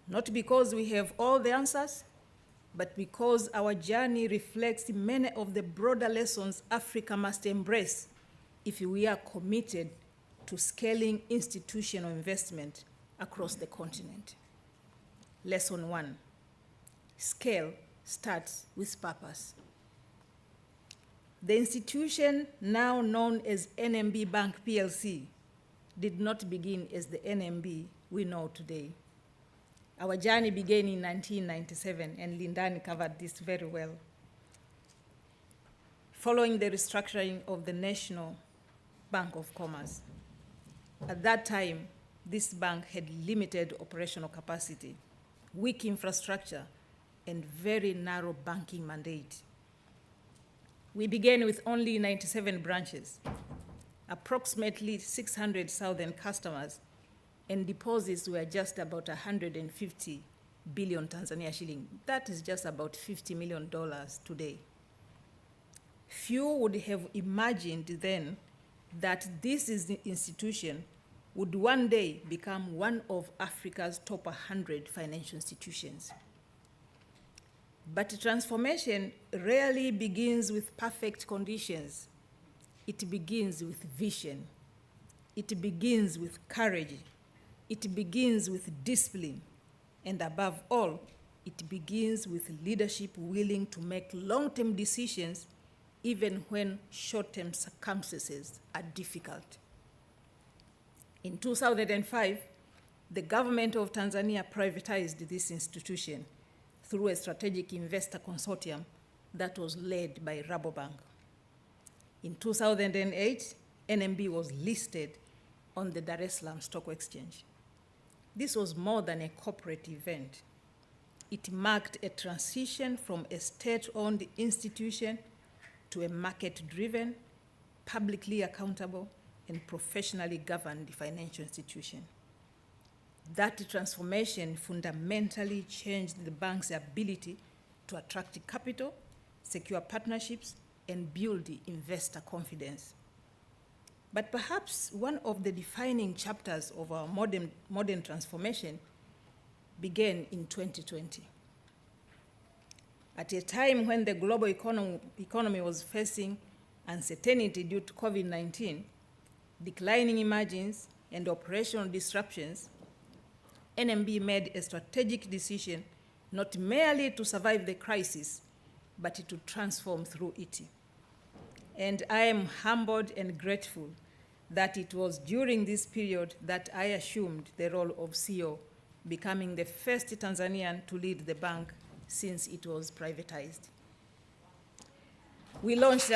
not because we have all the answers, but because our journey reflects many of the broader lessons Africa must embrace if we are committed to scaling institutional investment across the continent. Lesson 1, scale starts with purpose. The institution now known as NMB Bank PLC did not begin as the NMB we know today. Our journey began in 1997, and Lindani covered this very well. Following the restructuring of the National Bank of Commerce. At that time, this bank had limited operational capacity, weak infrastructure, and very narrow banking mandate. We began with only 97 branches, approximately 600,000 customers, and deposits were just about 150 billion Tanzania shilling. That is just about $50 million today. Few would have imagined then that this institution would one day become one of Africa's top 100 financial institutions. But transformation rarely begins with perfect conditions. It begins with vision. It begins with courage. It begins with discipline. And above all, it begins with leadership willing to make long-term decisions even when short-term circumstances are difficult. In 2005, the government of Tanzania privatized this institution through a strategic investor consortium that was led by Rabobank. In 2008, NMB was listed on the Dar es Salaam Stock Exchange. This was more than a corporate event. It marked a transition from a state-owned institution to a market-driven, publicly accountable, and professionally governed financial institution. That transformation fundamentally changed the bank's ability to attract capital, secure partnerships, and build investor confidence. But perhaps one of the defining chapters of our modern transformation began in 2020. At a time when the global economy was facing uncertainty due to COVID-19, declining margins, and operational disruptions, NMB made a strategic decision not merely to survive the crisis, but to transform through it. And I am humbled and grateful that it was during this period that I assumed the role of CEO, becoming the first Tanzanian to lead the bank since it was privatized. We launched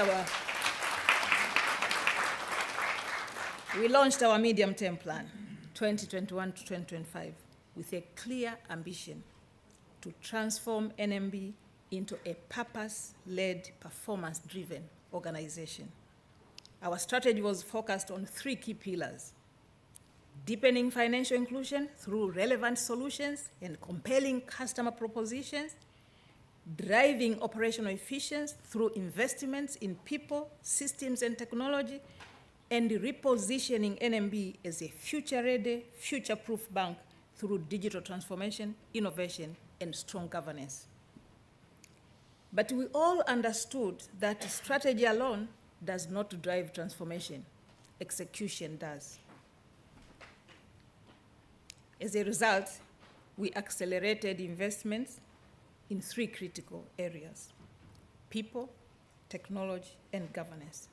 our medium-term plan, 2021 to 2025, with a clear ambition to transform NMB into a purpose-led, performance-driven organization. Our strategy was focused on 3 key pillars: deepening financial inclusion through relevant solutions and compelling customer propositions, driving operational efficiency through investments in people, systems, and technology, and repositioning NMB as a future-ready, future-proof bank through digital transformation, innovation, and strong governance. But we all understood that strategy alone does not drive transformation. Execution does. As a result, we accelerated investments in 3 critical areas: people, technology, and governance.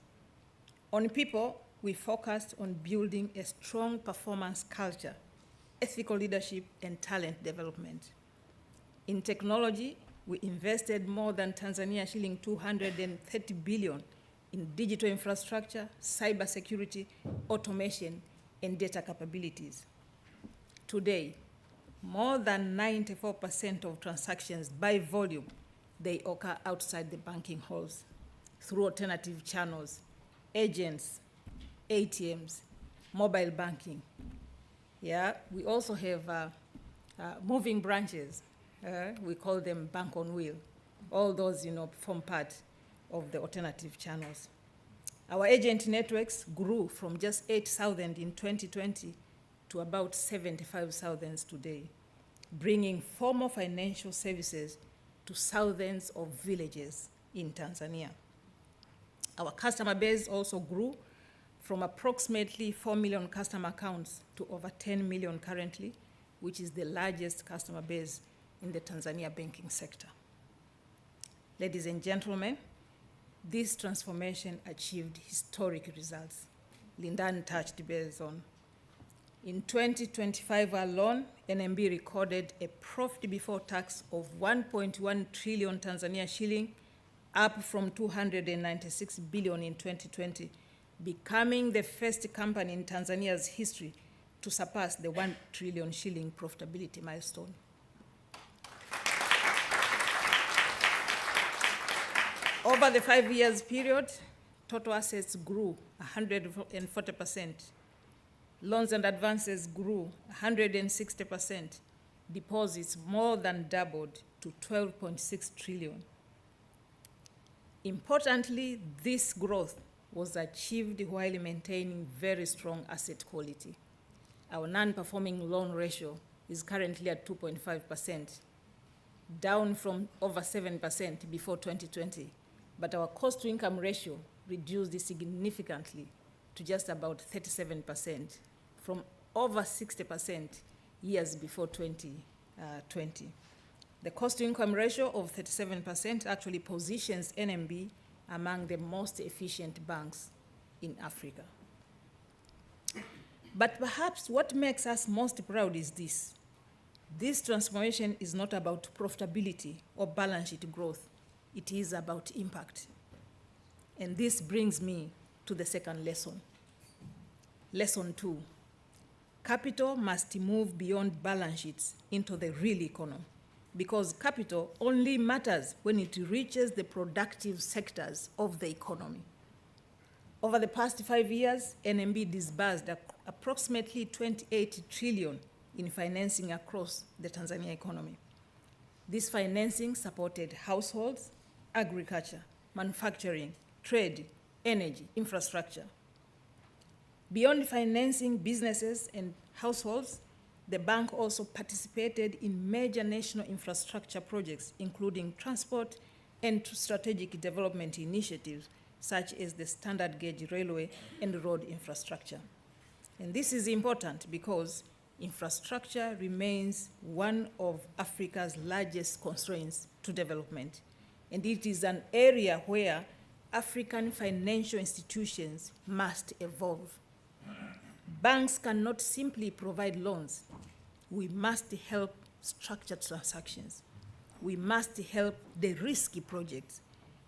On people, we focused on building a strong performance culture, ethical leadership, and talent development. In technology, we invested more than Tanzania shilling 230 billion in digital infrastructure, cybersecurity, automation, and data capabilities. Today, more than 94% of transactions by volume, they occur outside the banking halls through alternative channels, agents, ATMs, mobile banking. Yeah, we also have moving branches. We call them bank on wheel. All those, form part of the alternative channels. Our agent networks grew from just 8,000 in 2020 to about 75,000 today. bringing formal financial services to thousands of villages in Tanzania. Our customer base also grew from approximately 4 million customer accounts to over 10 million currently, which is the largest customer base in the Tanzania banking sector. Ladies and gentlemen, this transformation achieved historic results. Lindan touched base on. In 2025 alone, NMB recorded a profit before tax of 1.1 trillion Tanzania shilling, up from 296 billion in 2020, becoming the first company in Tanzania's history to surpass the 1 trillion shilling profitability milestone. Over the 5 years period, total assets grew 140%. Loans and advances grew 160%. Deposits more than doubled to 12.6 trillion. Importantly, this growth was achieved while maintaining very strong asset quality. Our non-performing loan ratio is currently at 2.5%, down from over 7% before 2020, but our cost-to-income ratio reduced significantly to just about 37% from over 60% years before 2020. The cost-to-income ratio of 37% actually positions NMB among the most efficient banks in Africa. But perhaps what makes us most proud is this. This transformation is not about profitability or balance sheet growth. It is about impact. And this brings me to the second lesson. Lesson 2. Capital must move beyond balance sheets into the real economy, because capital only matters when it reaches the productive sectors of the economy. Over the past 5 years, NMB disbursed approximately 28 trillion in financing across the Tanzania economy. This financing supported households, agriculture, manufacturing, trade, energy, infrastructure. Beyond financing businesses and households, the bank also participated in major national infrastructure projects, including transport and strategic development initiatives, such as the standard gauge railway and road infrastructure. And this is important because infrastructure remains one of Africa's largest constraints to development. And it is an area where African financial institutions must evolve. Banks cannot simply provide loans. We must help structured transactions. We must help the risky projects.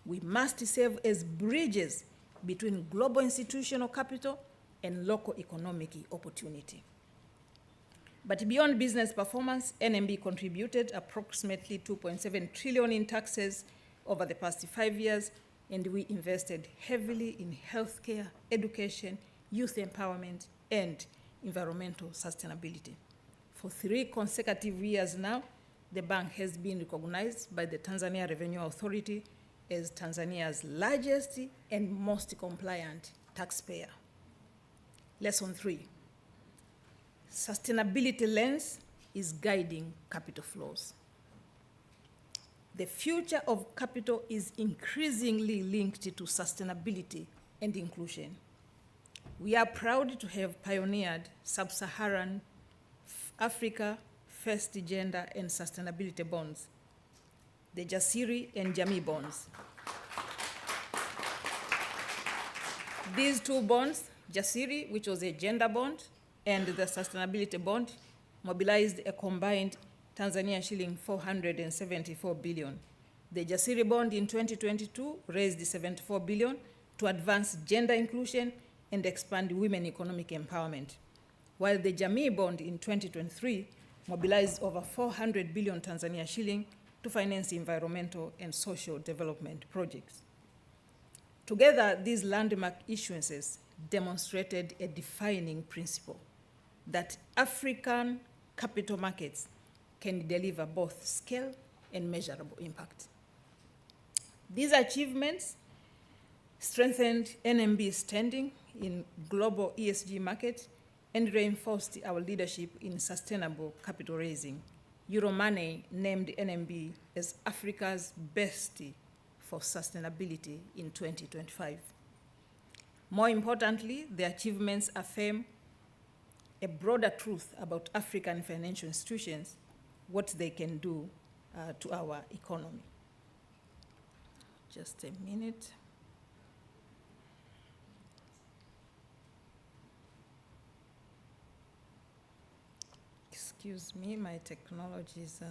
We must serve as bridges between global institutional capital and local economic opportunity. But beyond business performance, NMB contributed approximately 2.7 trillion in taxes over the past 5 years, and we invested heavily in healthcare, education, youth empowerment, and environmental sustainability. For 3 consecutive years now, the bank has been recognized by the Tanzania Revenue Authority as Tanzania's largest and most compliant taxpayer. Lesson 3. Sustainability lens is guiding capital flows. The future of capital is increasingly linked to sustainability and inclusion. We are proud to have pioneered Sub-Saharan Africa First Gender and Sustainability Bonds, the Jasiri and Jamii bonds. These 2 bonds, Jasiri, which was a gender bond, and the sustainability bond, mobilized a combined Tanzania shilling 474 billion. The Jasiri bond in 2022 raised 74 billion to advance gender inclusion and expand women economic empowerment, while the Jamii bond in 2023 mobilized over 400 billion Tanzania shilling to finance environmental and social development projects. Together, these landmark issuances demonstrated a defining principle that African capital markets can deliver both scale and measurable impact. These achievements strengthened NMB's standing in global ESG markets and reinforced our leadership in sustainable capital raising, Euromoney named NMB as Africa's bestie for sustainability in 2025. More importantly, the achievements affirm a broader truth about African financial institutions, what they can do to our economy. Just a minute. Excuse me, my technology is...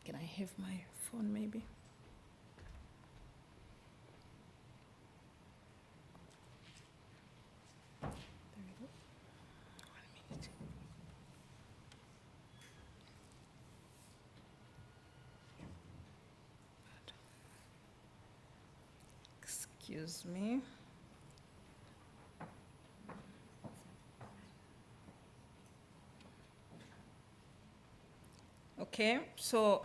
Can I have my phone, maybe? There we go. 1 minute. Excuse me. Okay, so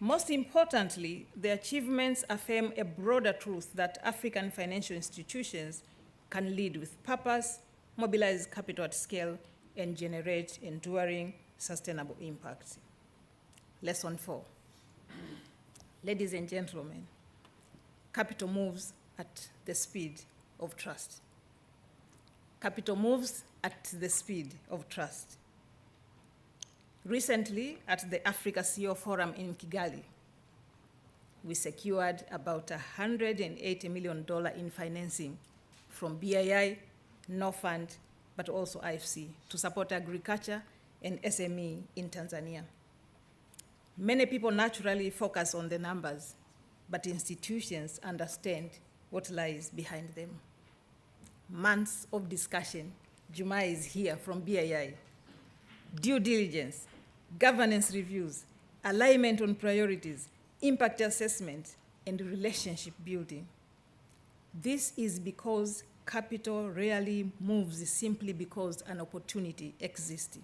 most importantly, the achievements affirm a broader truth that African financial institutions can lead with purpose, mobilize capital at scale, and generate enduring, sustainable impact. Lesson 4. Ladies and gentlemen, capital moves at the speed of trust. Capital moves at the speed of trust. Recently, at the Africa CEO Forum in Kigali, we secured about $180 million in financing from BII, Norfund, but also IFC to support agriculture and SME in Tanzania. Many people naturally focus on the numbers, but institutions understand what lies behind them. Months of discussion, Juma is here from BII, due diligence, governance reviews, alignment on priorities, impact assessment, and relationship building. This is because capital rarely moves simply because an opportunity exists.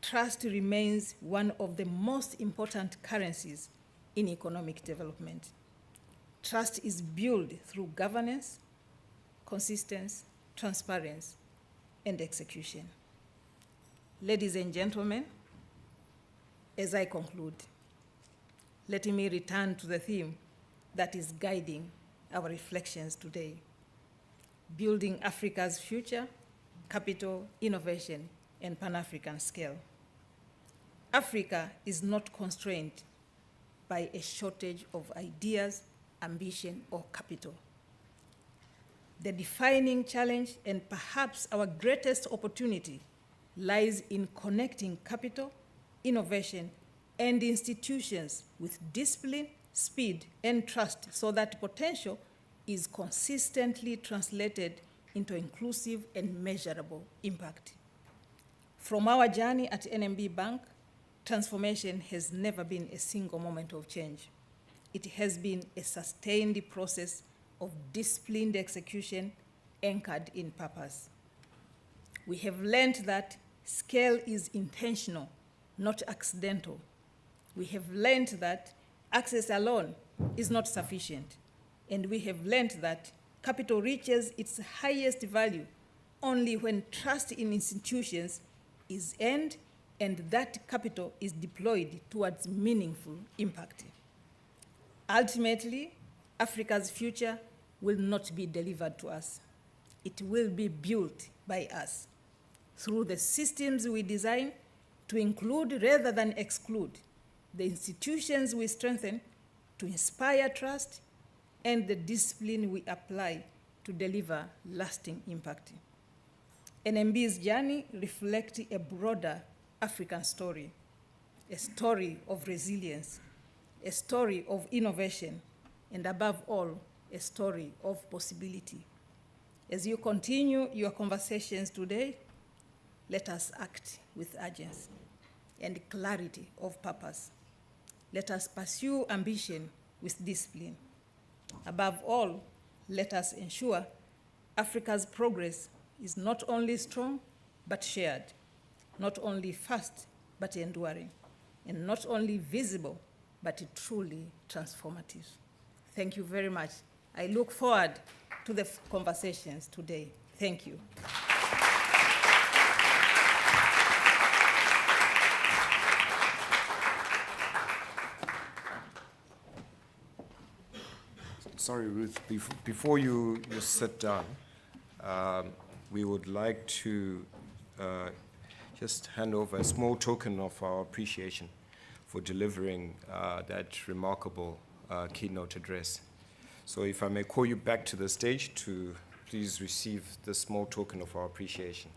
Trust remains one of the most important currencies in economic development. Trust is built through governance, consistency, transparency, and execution. Ladies and gentlemen, as I conclude, let me return to the theme that is guiding our reflections today: building Africa's future, capital, innovation, and Pan-African scale. Africa is not constrained by a shortage of ideas, ambition, or capital. The defining challenge, and perhaps our greatest opportunity, lies in connecting capital, innovation, and institutions with discipline, speed, and trust so that potential is consistently translated into inclusive and measurable impact. From our journey at NMB Bank, transformation has never been a single moment of change. It has been a sustained process of disciplined execution anchored in purpose. We have learned that scale is intentional, not accidental. We have learned that access alone is not sufficient. And we have learned that capital reaches its highest value only when trust in institutions is earned and that capital is deployed towards meaningful impact. Ultimately, Africa's future will not be delivered to us. It will be built by us through the systems we design to include rather than exclude, the institutions we strengthen to inspire trust, and the discipline we apply to deliver lasting impact. NMB's journey reflects a broader African story, a story of resilience, a story of innovation, and above all, a story of possibility. As you continue your conversations today, let us act with urgency and clarity of purpose. Let us pursue ambition with discipline. Above all, let us ensure Africa's progress is not only strong, but shared, not only fast, but enduring, and not only visible, but truly transformative. Thank you very much. I look forward to the conversations today. Thank you. Sorry, Ruth, before you sit down, we would like to just hand over a small token of our appreciation for delivering that remarkable keynote address. So if I may call you back to the stage to please receive this small token of our appreciation.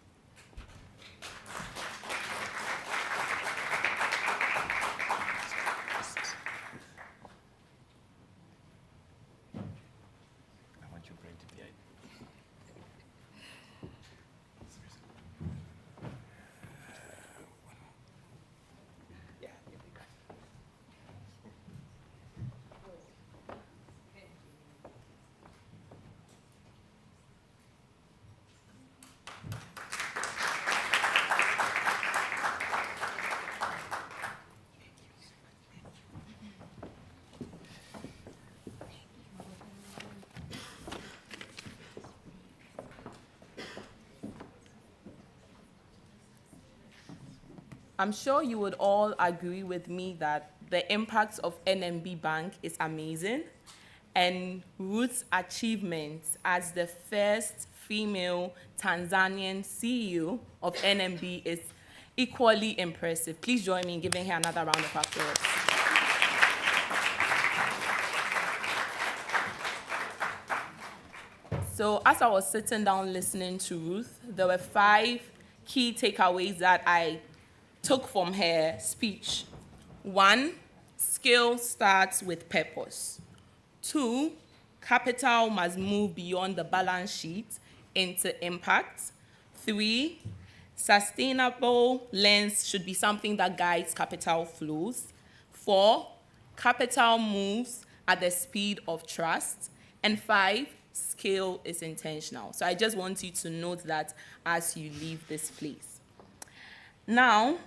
I'm sure you would all agree with me that the impact of NMB Bank is amazing, and Ruth's achievements as the first female Tanzanian CEO of NMB is equally impressive. Please join me in giving her another round of applause. So as I was sitting down listening to Ruth, there were 5 key takeaways that I took from her speech. 1, SCAL starts with purpose. 2, capital must move beyond the balance sheet into impact. 3, sustainable lens should be something that guides capital flows. 4, capital moves at the speed of trust. And 5, SCAL is intentional. So I just want you to note that as you leave this place. Now,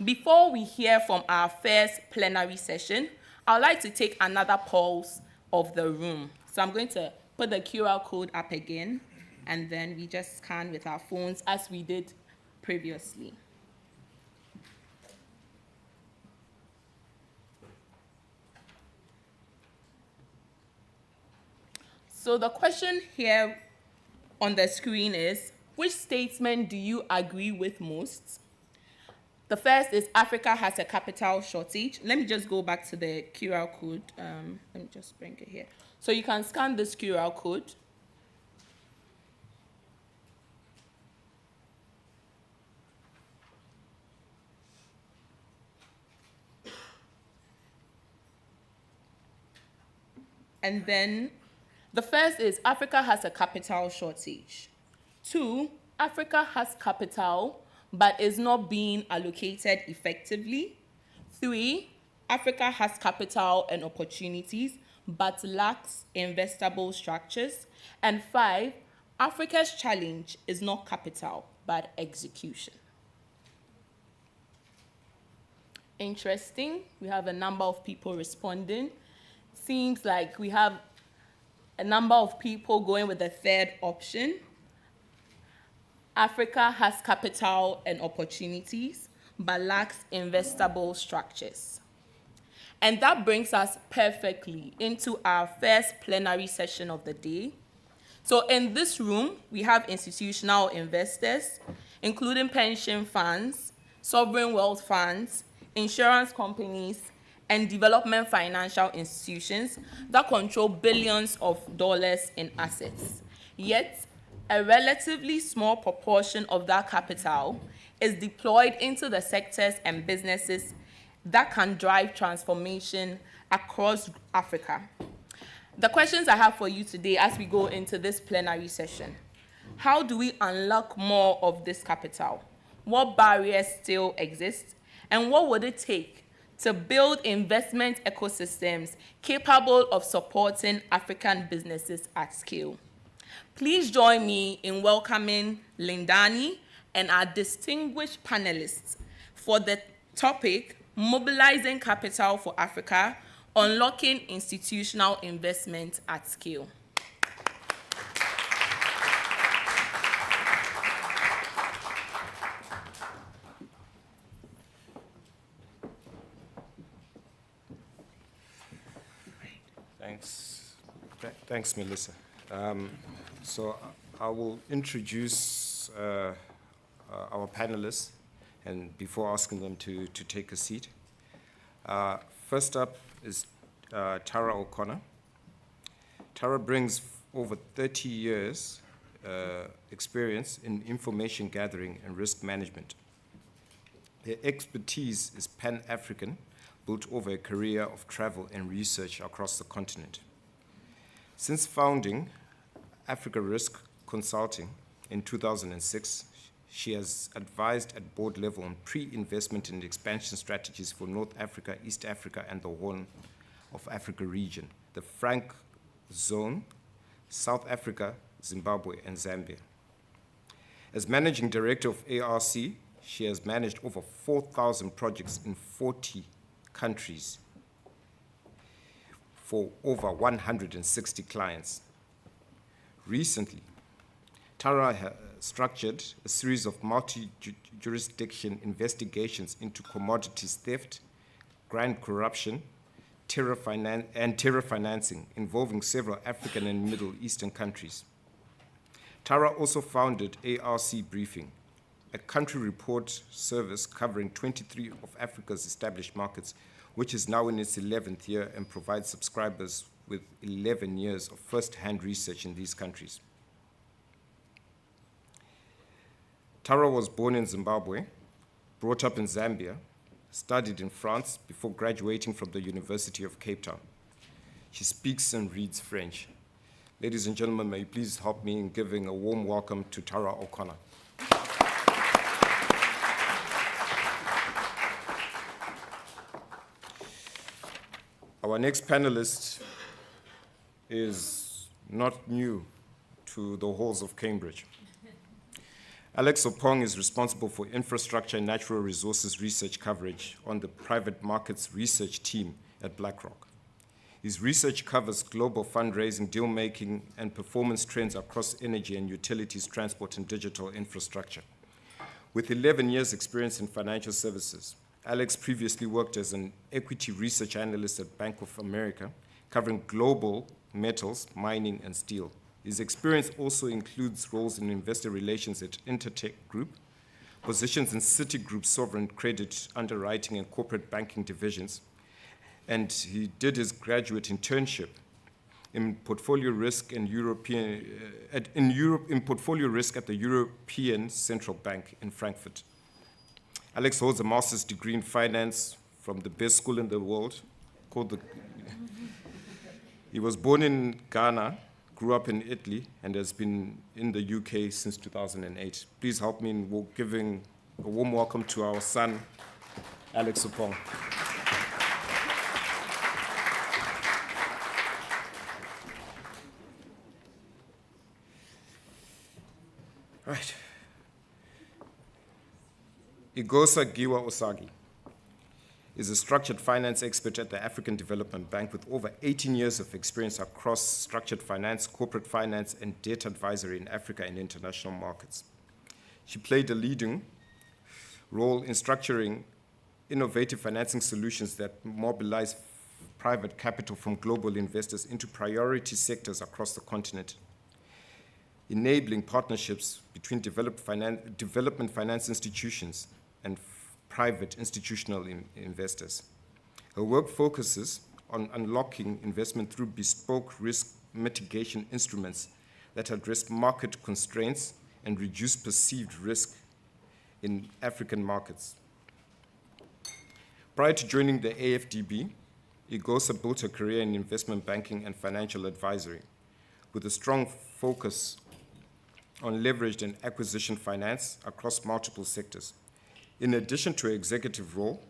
before we hear from our first plenary session, I'd like to take another pulse of the room. So I'm going to put the QR code up again, and then we just scan with our phones as we did previously. So the question here on the screen is, which statement do you agree with most? The first is Africa has a capital shortage. Let me just go back to the QR code. Let me just bring it here. So you can scan this QR code. And then the first is Africa has a capital shortage. 2, Africa has capital but is not being allocated effectively. 3, Africa has capital and opportunities, but lacks investable structures. And 5, Africa's challenge is not capital, but execution. Interesting, we have a number of people responding. Seems like we have a number of people going with the third option. Africa has capital and opportunities, but lacks investable structures. And that brings us perfectly into our first plenary session of the day. So in this room, we have institutional investors, including pension funds, sovereign wealth funds, insurance companies, and development financial institutions that control billions of dollars in assets. Yet, a relatively small proportion of that capital is deployed into the sectors and businesses that can drive transformation across Africa. The questions I have for you today as we go into this plenary session: how do we unlock more of this capital? What barriers still exist? And what would it take to build investment ecosystems capable of supporting African businesses at scale? Please join me in welcoming Lindani and our distinguished panelists for the topic, Mobilizing Capital for Africa, Unlocking institutional investment at scale. Thanks, Melissa. So I will introduce our panelists, and before asking them to take a seat. First up is Tara O'Connor. Tara brings over 30 years experience in information gathering and risk management. Her expertise is Pan-African, built over a career of travel and research across the continent. Since founding Africa Risk Consulting in 2006, she has advised at board level on pre-investment and expansion strategies for North Africa, East Africa, and the Horn of Africa region, the Frank Zone, South Africa, Zimbabwe, and Zambia. As managing director of ARC, she has managed over 4,000 projects in 40 countries for over 160 clients. Recently, Tara structured a series of multi-jurisdiction investigations into commodities theft, grand corruption, terror financing involving several African and Middle Eastern countries. Tara also founded ARC Briefing, a country report service covering 23 of Africa's established markets, which is now in its 11th year and provides subscribers with 11 years of first-hand research in these countries. Tara was born in Zimbabwe, brought up in Zambia, studied in France before graduating from the University of Cape Town. She speaks and reads French. Ladies and gentlemen, may you please help me in giving a warm welcome to Tara O'Connor. Our next panelist is not new to the halls of Cambridge. Alex Opong is responsible for infrastructure and natural resources research coverage on the private markets research team at BlackRock. His research covers global fundraising, deal-making, and performance trends across energy and utilities, transport, and digital infrastructure. With 11 years' experience in financial services, Alex previously worked as an equity research analyst at Bank of America, covering global metals, mining, and steel. His experience also includes roles in investor relations at Intertech Group, positions in Citigroup's sovereign credit underwriting and corporate banking divisions, and he did his graduate internship in portfolio risk and in portfolio risk at the European Central Bank in Frankfurt. Alex holds a master's degree in finance from the best school in the world, He was born in Ghana, grew up in Italy, and has been in the UK since 2008. Please help me in giving a warm welcome to our son, Alex Opong. Right. Igosa Giwa Osagi is a structured finance expert at the African Development Bank with over 18 years of experience across structured finance, corporate finance, and debt advisory in Africa and international markets. She played a leading role in structuring innovative financing solutions that mobilize private capital from global investors into priority sectors across the continent, enabling partnerships between development finance institutions and private institutional investors. Her work focuses on unlocking investment through bespoke risk mitigation instruments that address market constraints and reduce perceived risk in African markets. Prior to joining the AFDB, Igosa built her career in investment banking and financial advisory, with a strong focus on leveraged and acquisition finance across multiple sectors. In addition to her executive role,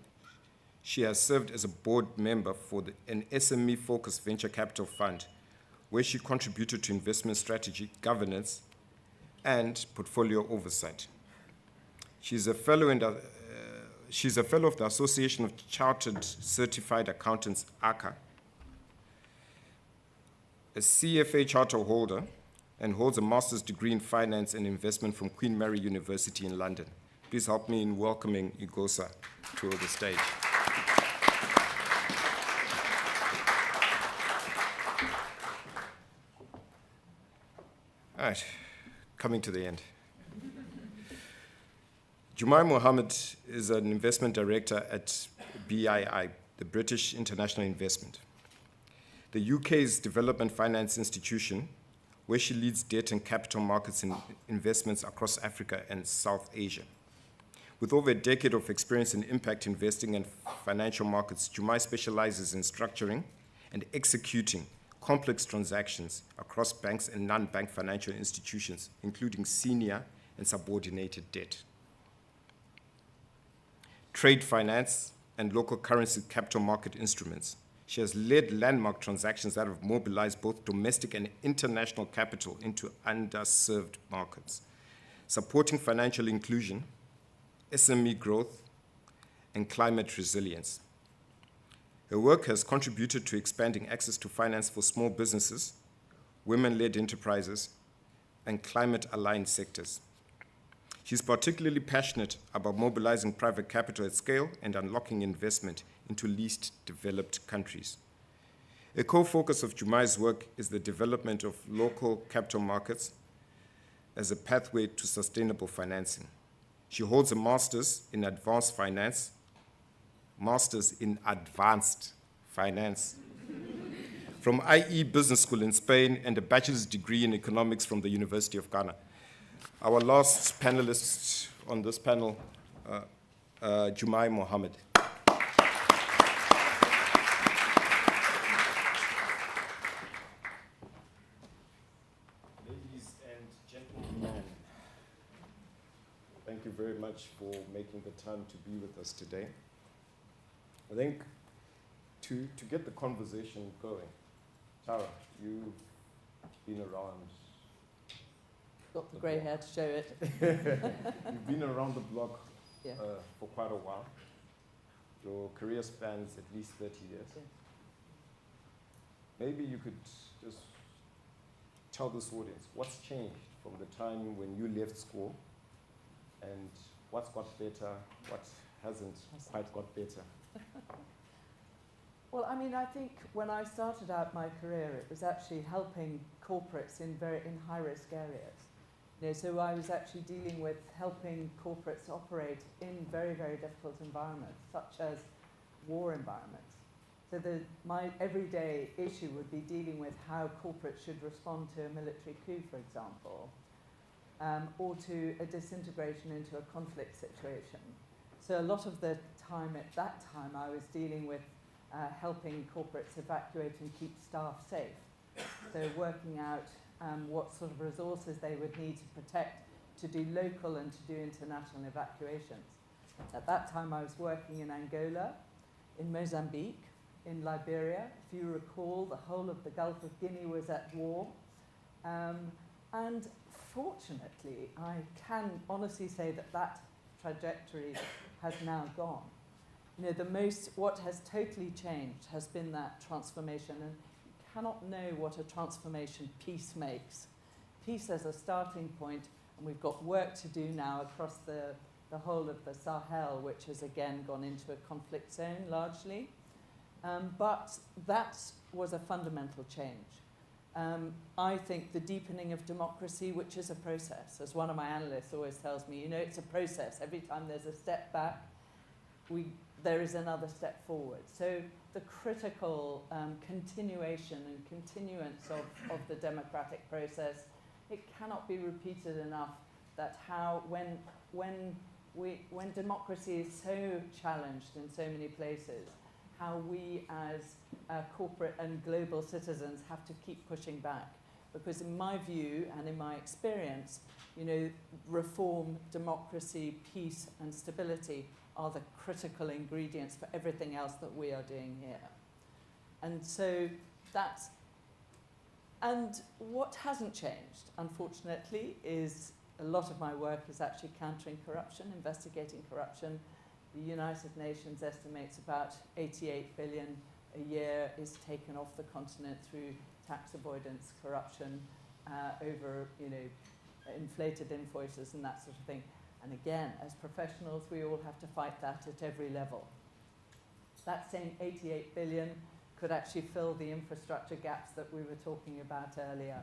she has served as a board member for an SME-focused venture capital fund, where she contributed to investment strategy, governance, and portfolio oversight. She's a fellow of the Association of Chartered Certified Accountants, ACA, a CFA charter holder, and holds a master's degree in finance and investment from Queen Mary University in London. Please help me in welcoming Igosa to the stage. All right, coming to the end. Jumai Mohammed is an investment director at BII, the British International Investment, the UK's development finance institution, where she leads debt and capital markets and investments across Africa and South Asia. With over a decade of experience in impact investing and financial markets, Jumai specializes in structuring and executing complex transactions across banks and non-bank financial institutions, including senior and subordinated debt, trade finance, and local currency capital market instruments. She has led landmark transactions that have mobilized both domestic and international capital into underserved markets, supporting financial inclusion, SME growth, and climate resilience. Her work has contributed to expanding access to finance for small businesses, women-led enterprises, and climate-aligned sectors. She's particularly passionate about mobilizing private capital at scale and unlocking investment into least developed countries. A core focus of Jumai's work is the development of local capital markets as a pathway to sustainable financing. She holds a master's in advanced finance from IE Business School in Spain and a bachelor's degree in economics from the University of Ghana. Our last panelist on this panel, Jumai Mohammed. Ladies and gentlemen, thank you very much for making the time to be with us today. I think to get the conversation going, Tara, you've been around. Got the grey hair to show it. You've been around the block Yeah. for quite a while. Your career spans at least 30 years. Yeah. Maybe you could just tell this audience what's changed from the time when you left school and what's got better, what hasn't quite got better. Well, I mean, I think when I started out my career, it was actually helping corporates in high-risk areas. You know, so I was actually dealing with helping corporates operate in very, very difficult environments, such as war environments. So my everyday issue would be dealing with how corporates should respond to a military coup, for example, or to a disintegration into a conflict situation. So a lot of the time at that time, I was dealing with helping corporates evacuate and keep staff safe. So working out what sort of resources they would need to protect, to do local and to do international evacuations. At that time, I was working in Angola, in Mozambique, in Liberia. If you recall, the whole of the Gulf of Guinea was at war. And fortunately, I can honestly say that that trajectory has now gone. You know, what has totally changed has been that transformation, and you cannot know what a transformation peace makes. Peace as a starting point, and we've got work to do now across the whole of the Sahel, which has again gone into a conflict zone largely. But that was a fundamental change. I think the deepening of democracy, which is a process, as one of my analysts always tells me, you know, it's a process. Every time there's a step back, there is another step forward. So the critical continuation and continuance of the democratic process, it cannot be repeated enough that when democracy is so challenged in so many places, how we as corporate and global citizens have to keep pushing back. Because in my view and in my experience, you know, reform, democracy, peace and stability are the critical ingredients for everything else that we are doing here. And so and what hasn't changed, unfortunately, is a lot of my work is actually countering corruption, investigating corruption. The United Nations estimates about 88 billion a year is taken off the continent through tax avoidance, corruption, over, inflated invoices and that sort of thing. And again, as professionals, we all have to fight that at every level. That same 88 billion could actually fill the infrastructure gaps that we were talking about earlier.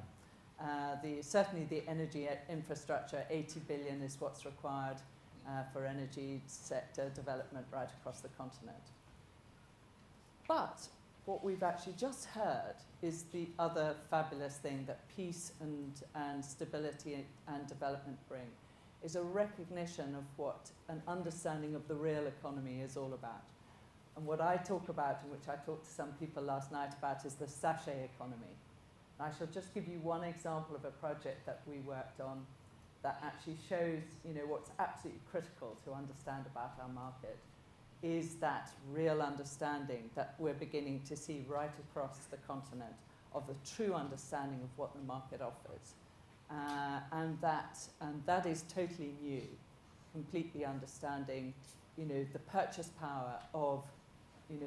Certainly the energy infrastructure, 80 billion is what's required for energy sector development right across the continent. But what we've actually just heard is the other fabulous thing that peace and stability and development bring, is a recognition of what an understanding of the real economy is all about. And what I talk about, and which I talked to some people last night about, is the sachet economy. And I shall just give you one example of a project that we worked on that actually shows, what's absolutely critical to understand about our market, is that real understanding that we're beginning to see right across the continent of the true understanding of what the market offers. And that is totally new, completely understanding, the purchase power of,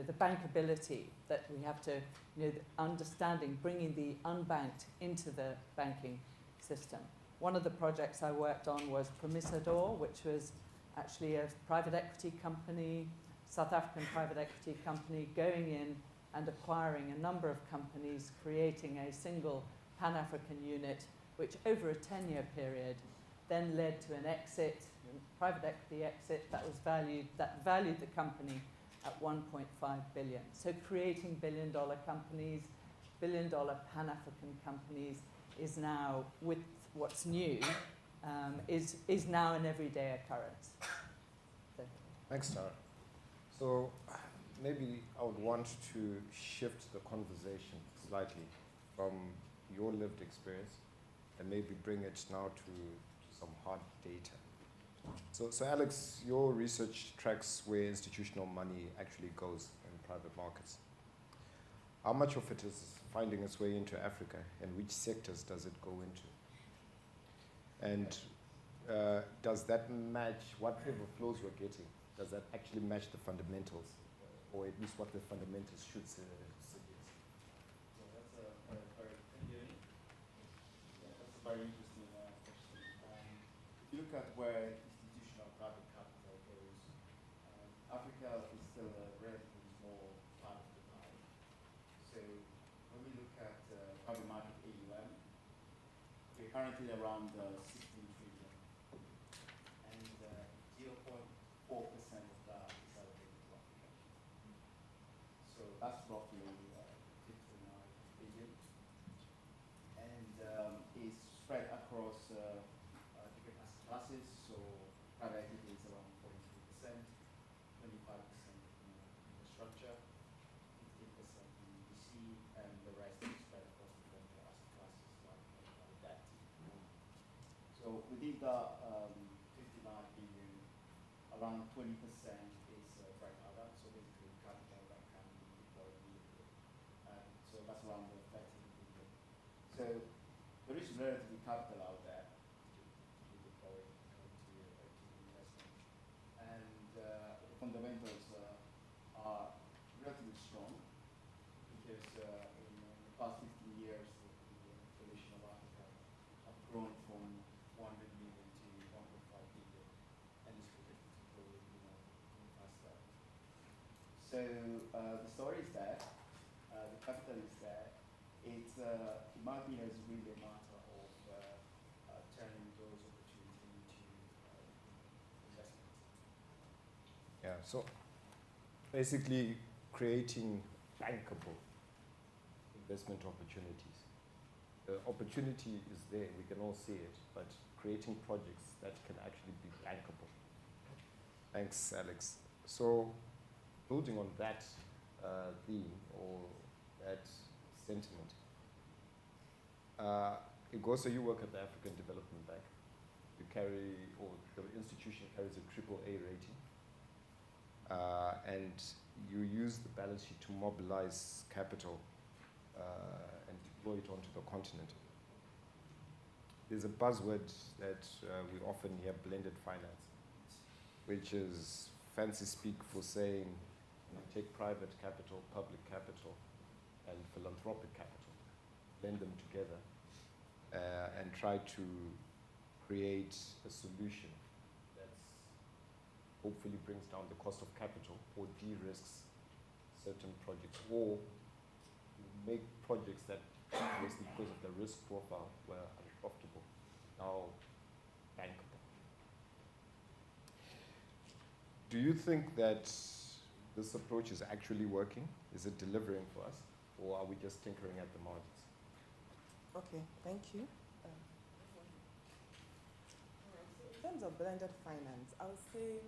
the bankability that we have to, the understanding, bringing the unbanked into the banking system. One of the projects I worked on was Promissador, which was actually a private equity company, South African private equity company, going in and acquiring a number of companies, creating a single Pan-African unit, which over a 10-year period then led to an exit, a private equity exit that valued the company at 1.5 billion. So creating billion-dollar companies, billion-dollar Pan-African companies is now, with what's new, is now an everyday occurrence. So. Thanks, Tara. So maybe I would want to shift the conversation slightly from your lived experience and maybe bring it now to some hard data. So Alex, your research tracks where institutional money actually goes in private markets. How much of it is finding its way into Africa, and which sectors does it go into? And does that match whatever flows we're getting? Does that actually match the fundamentals, or at least what the fundamentals should suggest? So that's a very, can you hear me? Yeah, that's a very interesting question. If you look at where institutional private capital goes, Africa is still a relatively small part of the pie. So when we look at private market AUM, we're currently around 16 trillion, and 0.4% of that is allocated to Africa. So that's roughly 59 billion, and is spread across different asset classes. So private equity is around 43%, 25% in infrastructure, 15% in VC, and the rest is spread across different asset classes like debt. So within the 59 billion, around 20% is dry powder, so basically capital that can be deployed immediately. So that's around the 13 billion. So there is relatively capital out there to be deployed into investment. And the fundamentals are relatively strong, because in the past 15 years, the population of Africa have grown from 100 million to 1.5 billion, and it's predicted to grow even faster. So the story is there, the capital is there. It's, in my opinion, it's really a matter of turning those opportunities into investment. Yeah, so basically creating bankable investment opportunities. The opportunity is there, we can all see it, but creating projects that can actually be bankable. Thanks, Alex. So building on that theme or that sentiment, Igosa, you work at the African Development Bank. You carry, or the institution carries a AAA rating, and you use the balance sheet to mobilize capital and deploy it onto the continent. There's a buzzword that we often hear, blended finance, which is fancy speak for saying take private capital, public capital, and philanthropic capital, blend them together, and try to create a solution that hopefully brings down the cost of capital or de-risks certain projects, or make projects that obviously because of the risk profile were unprofitable, now bankable. Do you think that this approach is actually working? Is it delivering for us? Or are we just tinkering at the margins? Okay, thank you. In terms of blended finance, I would say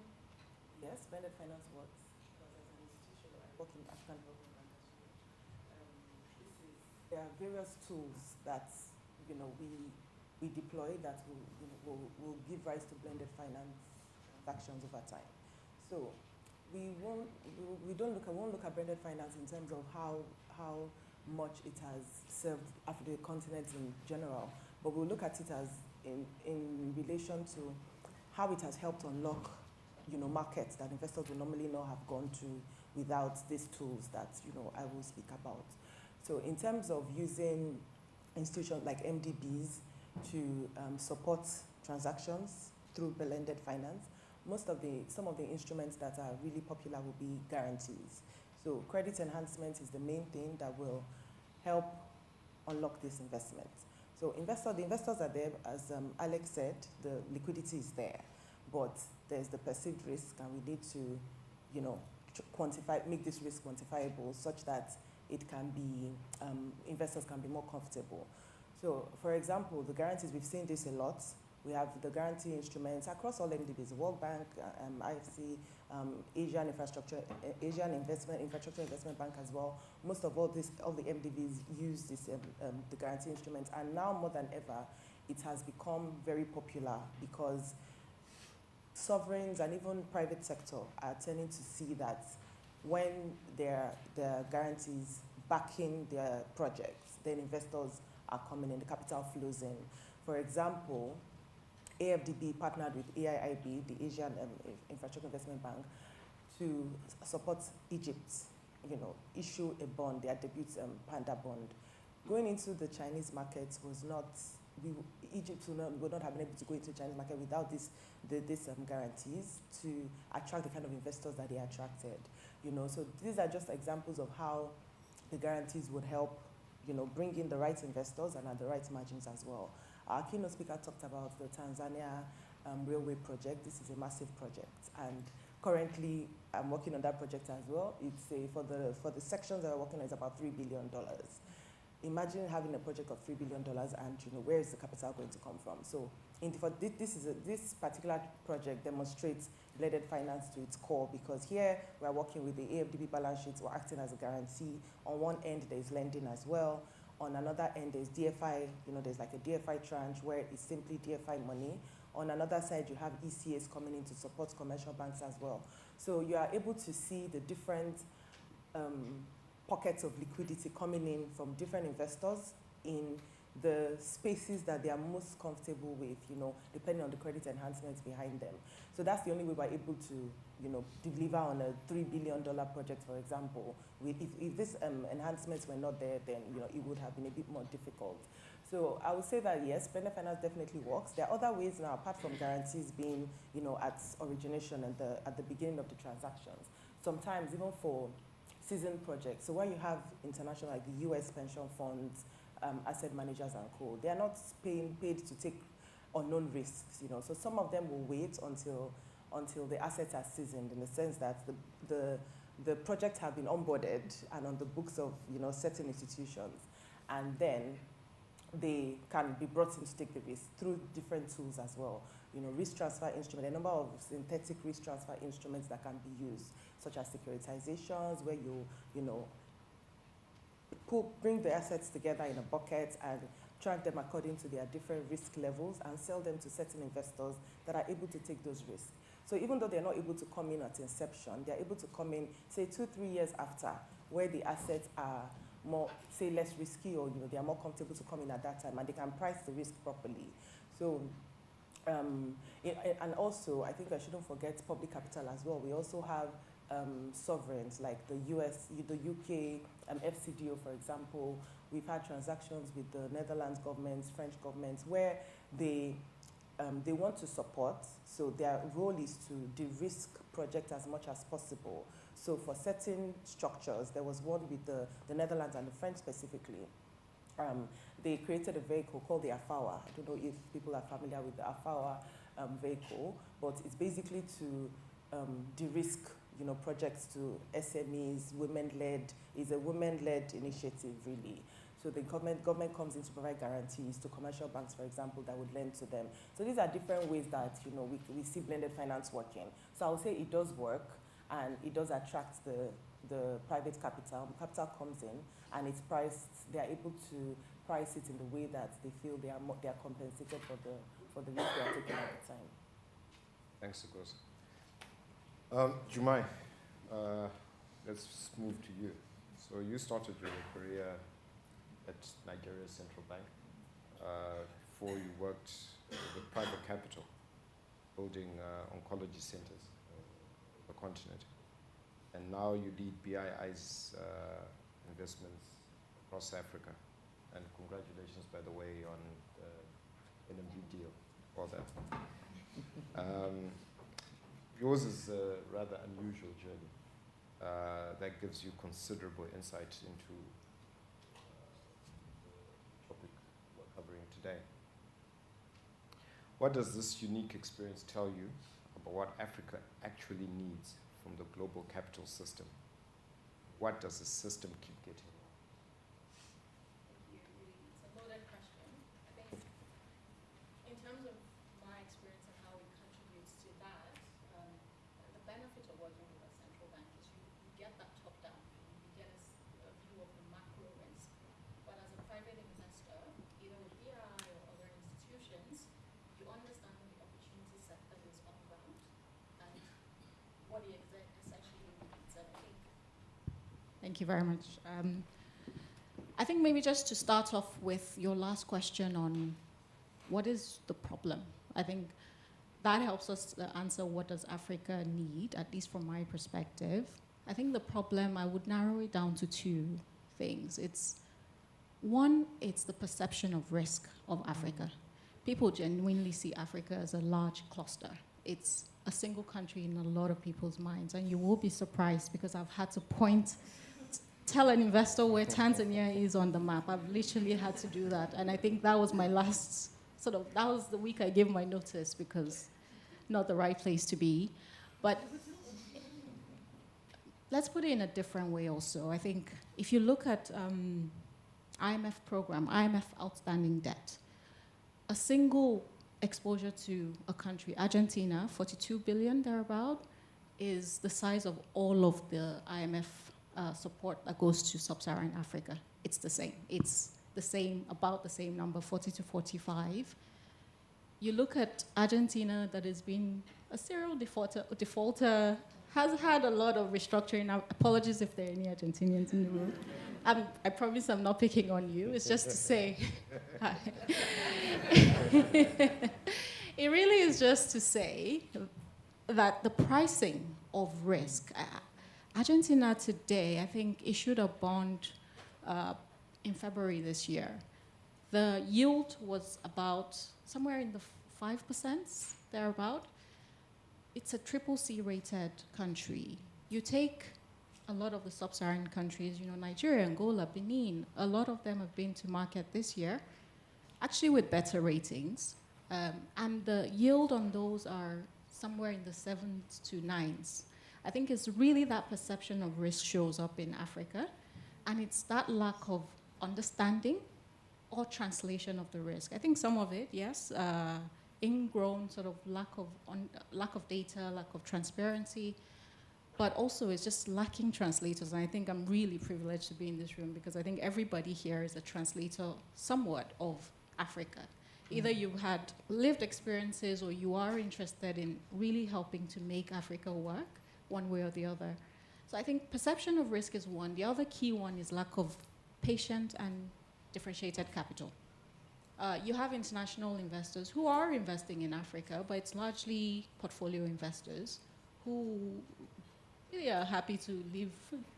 yes, blended finance works. Because as an institution, I work in African Development Bank as well. There are various tools that we deploy that will give rise to blended finance transactions over time. So we won't look at blended finance in terms of how much it has served African continent in general, but we'll look at it as in relation to how it has helped unlock markets that investors would normally not have gone to without these tools that I will speak about. So in terms of using institutions like MDBs to support transactions through blended finance, some of the instruments that are really popular will be guarantees. So credit enhancement is the main thing that will help unlock this investment. So the investors are there, as Alex said, the liquidity is there, but there's the perceived risk, and we need to, make this risk quantifiable such that it can be, investors can be more comfortable. So, for example, the guarantees, we've seen this a lot. We have the guarantee instruments across all MDBs, World Bank, IFC, Asian Infrastructure Investment Bank as well. Most of all the MDBs use the guarantee instruments, and now more than ever, it has become very popular because sovereigns and even private sector are tending to see that when there are guarantees backing their projects, then investors are coming in, the capital flows in. For example, AFDB partnered with AIIB, the Asian Infrastructure Investment Bank, to support Egypt, issue a bond, their debut Panda bond. Going into the Chinese market was not, Egypt would not have been able to go into the Chinese market without these guarantees to attract the kind of investors that they attracted. So these are just examples of how the guarantees would help, bring in the right investors and at the right margins as well. Our keynote speaker talked about the Tanzania railway project. This is a massive project, and currently I'm working on that project as well. It's for the sections that we're working on, it's about $3 billion. Imagine having a project of $3 billion, and where is the capital going to come from? So this particular project demonstrates blended finance to its core, because here we're working with the AFDB balance sheets, we're acting as a guarantee. On one end, there's lending as well. On another end, there's DFI, there's like a DFI tranche where it's simply DFI money. On another side, you have ECAs coming in to support commercial banks as well. So you are able to see the different pockets of liquidity coming in from different investors in the spaces that they are most comfortable with, depending on the credit enhancements behind them. So that's the only way we're able to, deliver on a $3 billion project, for example. If these enhancements were not there, then, it would have been a bit more difficult. So I would say that, yes, blended finance definitely works. There are other ways now, apart from guarantees being, at origination and at the beginning of the transactions. Sometimes even for seasoned projects. So when you have international, like the US pension funds, asset managers and co, they are not paid to take unknown risks, So some of them will wait until the assets are seasoned, in the sense that the projects have been onboarded and on the books of certain institutions, and then they can be brought in to take the risk through different tools as well. Risk transfer instruments, a number of synthetic risk transfer instruments that can be used, such as securitizations, where you bring the assets together in a bucket and track them according to their different risk levels and sell them to certain investors that are able to take those risks. So even though they're not able to come in at inception, they're able to come in, say, 2-3 years after, where the assets are more, say, less risky, or they are more comfortable to come in at that time, and they can price the risk properly. So, and also, I think I shouldn't forget public capital as well. We also have sovereigns like the US, the UK, FCDO, for example. We've had transactions with the Netherlands governments, French governments, where they want to support. So their role is to de-risk projects as much as possible. So for certain structures, there was one with the Netherlands and the French specifically. They created a vehicle called the AFAWA. I don't know if people are familiar with the AFAWA vehicle, but it's basically to de-risk, projects to SMEs, women-led. It's a women-led initiative, really. So the government comes in to provide guarantees to commercial banks, for example, that would lend to them. So these are different ways that we see blended finance working. So I would say it does work, and it does attract the private capital. Capital comes in, and it's priced. They are able to price it in the way that they feel they are compensated for the risk they are taking at the time. Thanks, Sukosa. Jumai, let's move to you. So you started your career at Nigeria's central bank. Before you worked with private capital, building oncology centers on the continent. And now you lead BII's investments across Africa. And congratulations, by the way, on the NMB deal for that. Yours is a rather unusual journey that gives you considerable insight into the topic we're covering today. What does this unique experience tell you about what Africa actually needs from the global capital system? What does the system keep getting? It's a loaded question. I think in terms of my experience and how it contributes to that, the benefit of working with a central bank is you get that top down, you get a view of the macro risk. But as a private investor, either with BI or other institutions, you understand the opportunity set that is on ground and what it essentially means. And I think. Thank you very much. I think maybe just to start off with your last question on what is the problem, I think that helps us answer what does Africa need, at least from my perspective. I think the problem, I would narrow it down to two things. One, it's the perception of risk of Africa. People genuinely see Africa as a large cluster. It's a single country in a lot of people's minds, and you will be surprised because I've had to tell an investor where Tanzania is on the map. I've literally had to do that, and I think that was my last that was the week I gave my notice because not the right place to be. But let's put it in a different way also. I think if you look at IMF program, IMF outstanding debt, a single exposure to a country, Argentina, 42 billion thereabout, is the size of all of the IMF support that goes to sub-Saharan Africa. It's the same. It's the same, about the same number, 40 to 45. You look at Argentina, that has been a serial defaulter, has had a lot of restructuring. Apologies if there are any Argentinians in the room. I promise I'm not picking on you. It's just to say. It really is just to say that the pricing of risk, Argentina today, I think, issued a bond in February this year. The yield was about somewhere in the 5%, thereabout. It's a CCC rated country. You take a lot of the sub-Saharan countries, Nigeria, Angola, Benin, a lot of them have been to market this year, actually with better ratings. And the yield on those are somewhere in the 7s to 9s. I think it's really that perception of risk shows up in Africa, and it's that lack of understanding or translation of the risk. I think some of it, yes, ingrown sort of lack of data, lack of transparency, but also it's just lacking translators. And I think I'm really privileged to be in this room because I think everybody here is a translator somewhat of Africa. Either you've had lived experiences or you are interested in really helping to make Africa work one way or the other. So I think perception of risk is one. The other key one is lack of patient and differentiated capital. You have international investors who are investing in Africa, but it's largely portfolio investors who really are happy to leave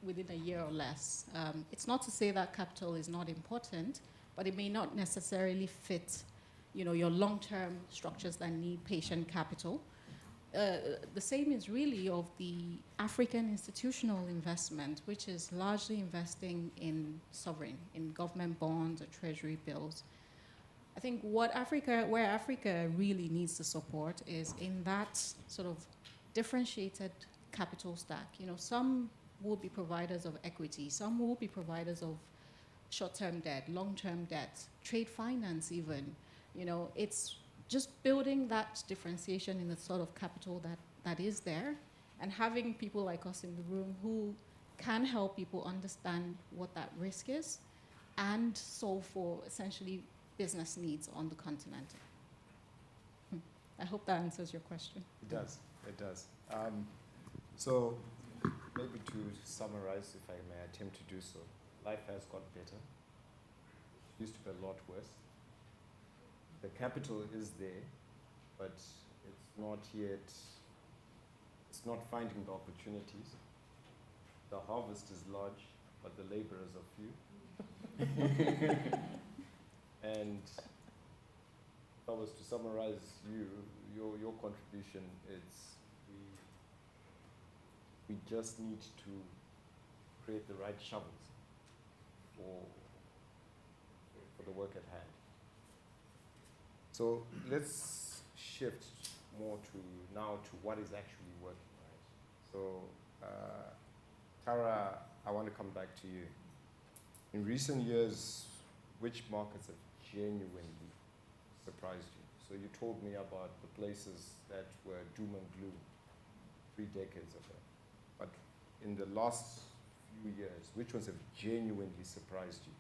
within a year or less. It's not to say that capital is not important, but it may not necessarily fit, your long-term structures that need patient capital. The same is really of the African institutional investment, which is largely investing in sovereign, in government bonds or treasury bills. I think where Africa really needs the support is in that sort of differentiated capital stack. Some will be providers of equity, some will be providers of short-term debt, long-term debt, trade finance even. It's just building that differentiation in the sort of capital that is there, and having people like us in the room who can help people understand what that risk is and solve for essentially business needs on the continent. I hope that answers your question. It does. So maybe to summarize, if I may attempt to do so, life has got better. It used to be a lot worse. The capital is there, but it's not finding the opportunities. The harvest is large, but the laborers are few. And if I was to summarize your contribution, it's we just need to create the right shovels for the work at hand. So let's shift more to what is actually working, right? So Tara, I want to come back to you. In recent years, which markets have genuinely surprised you? So you told me about the places that were doom and gloom 3 decades ago. But in the last few years, which ones have genuinely surprised you?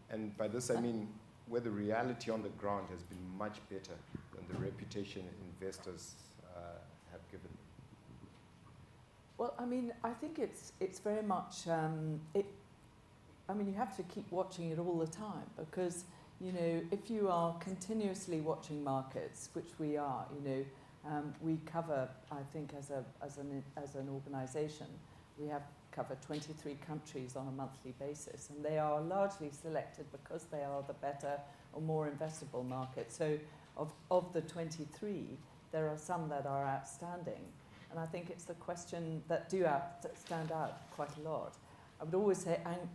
And by this I mean where the reality on the ground has been much better than the reputation investors have given. Well, I mean, I think it's very much, you have to keep watching it all the time because, if you are continuously watching markets, which we are, we cover, I think as an organisation, we cover 23 countries on a monthly basis, and they are largely selected because they are the better or more investable markets. So of the 23, there are some that are outstanding, and I think it's the question that stand out quite a lot. I would always say, and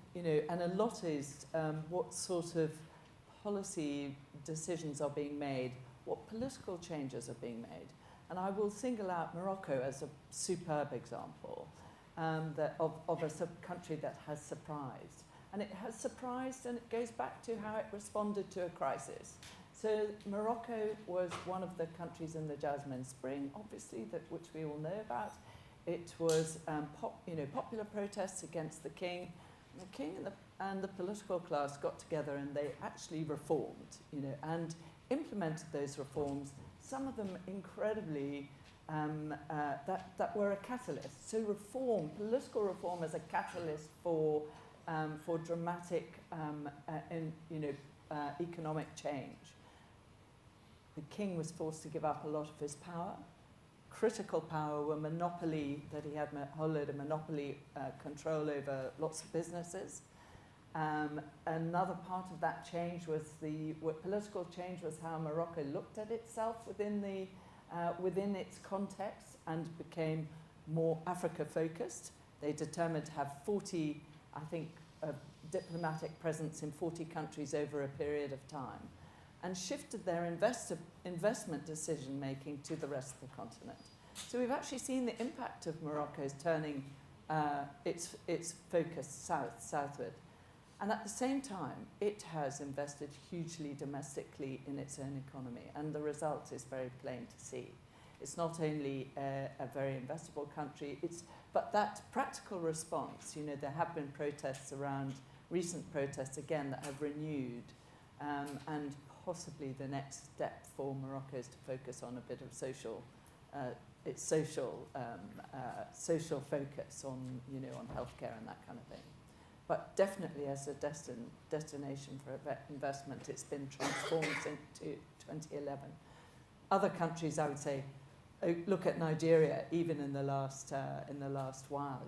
a lot is what sort of policy decisions are being made, what political changes are being made. And I will single out Morocco as a superb example of a country that has surprised. And it has surprised, and it goes back to how it responded to a crisis. So Morocco was one of the countries in the Jasmine Spring, obviously, which we all know about. It was popular protests against the king. The king and the political class got together and they actually reformed, and implemented those reforms. Some of them incredibly that were a catalyst. So political reform as a catalyst for dramatic economic change. The king was forced to give up a lot of his power. Critical power were monopoly, that he had a whole load of monopoly control over lots of businesses. Another part of that change was political change was how Morocco looked at itself within its context and became more Africa-focused. They determined to have 40, I think, diplomatic presence in 40 countries over a period of time, and shifted their investment decision-making to the rest of the continent. So we've actually seen the impact of Morocco's turning its focus southward. And at the same time, it has invested hugely domestically in its own economy, and the result is very plain to see. It's not only a very investable country, but that practical response, there have been recent protests again that have renewed, and possibly the next step for Morocco is to focus on a bit of social focus on healthcare and that kind of thing. But definitely as a destination for investment, it's been transformed since 2011. Other countries, I would say, look at Nigeria, even in the last while,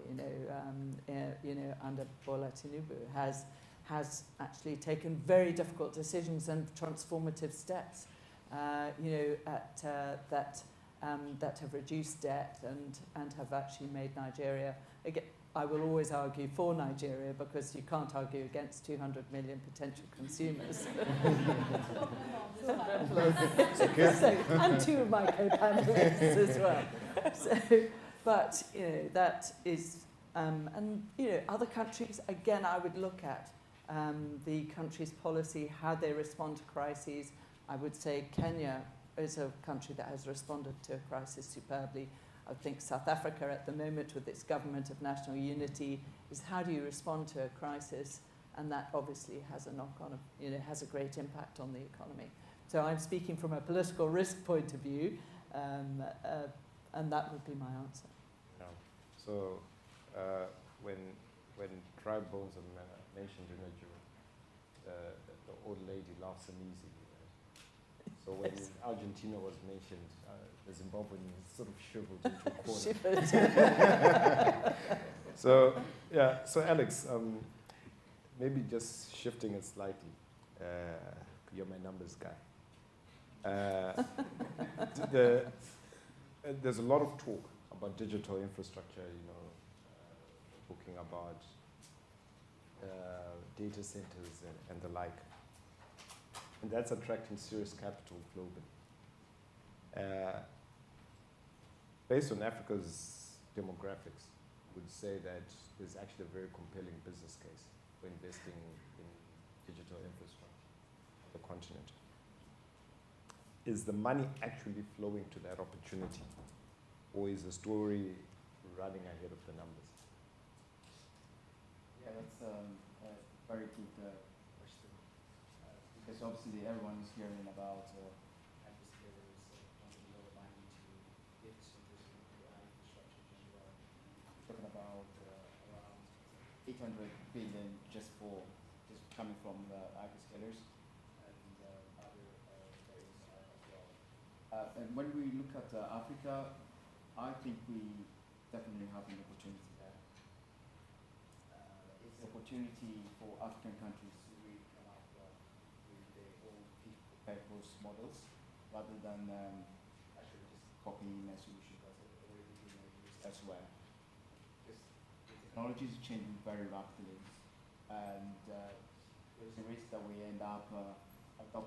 under Bola Tinubu, has actually taken very difficult decisions and transformative steps, that have reduced debt and have actually made Nigeria. Again, I will always argue for Nigeria because you can't argue against 200 million potential consumers. And two of my co-panelists as well. But that is, other countries, again, I would look at the country's policy, how they respond to crises. I would say Kenya is a country that has responded to a crisis superbly. I think South Africa at the moment with its government of national unity is how do you respond to a crisis, and that obviously has a knock-on, has a great impact on the economy. So I'm speaking from a political risk point of view, and that would be my answer. Yeah. So when dry bones are mentioned in a joke, the old lady laughs uneasily. So when Argentina was mentioned, the Zimbabwean sort of shriveled into a corner. So Alex, maybe just shifting it slightly. You're my numbers guy. There's a lot of talk about digital infrastructure, talking about data centers and the like. And that's attracting serious capital globally. Based on Africa's demographics, I would say that there's actually a very compelling business case for investing in digital infrastructure on the continent. Is the money actually flowing to that opportunity, or is the story running ahead of the numbers? Yeah, that's a very good question. Because obviously everyone is hearing about hyperscalers wanting a lot of money to get into AI infrastructure in general. Talking about around 800 billion just coming from the hyperscalers and other areas as well. And when we look at Africa, I think we definitely have an opportunity there. It's an opportunity for African countries to really come up with their own fit-for-purpose models rather than actually just copying a solution that's already being used elsewhere. Because the technology is changing very rapidly, and there's a risk that we end up adopting